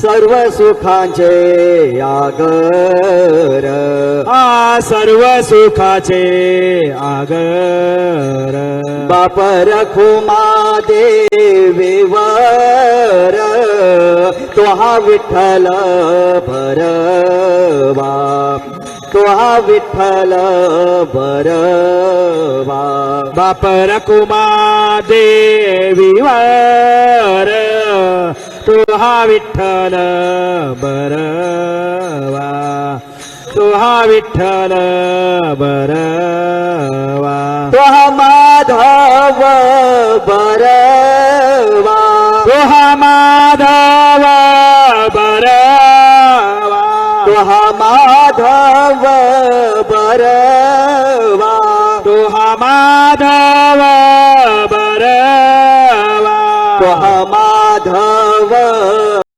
सर्व सुखांचे आगर सर्व सुखाचे आगर बाप रखुमा देवीवर तो हा विठ्ठल भरवा तो हा विठ्ठल भरवा बाप रखुमा देवीवर तो हा विठ्ठल बरवा तो हा विठ्ठल बरवा तो हा माधव बरवा तो हा माधव बरवा तो हा माधव बरवा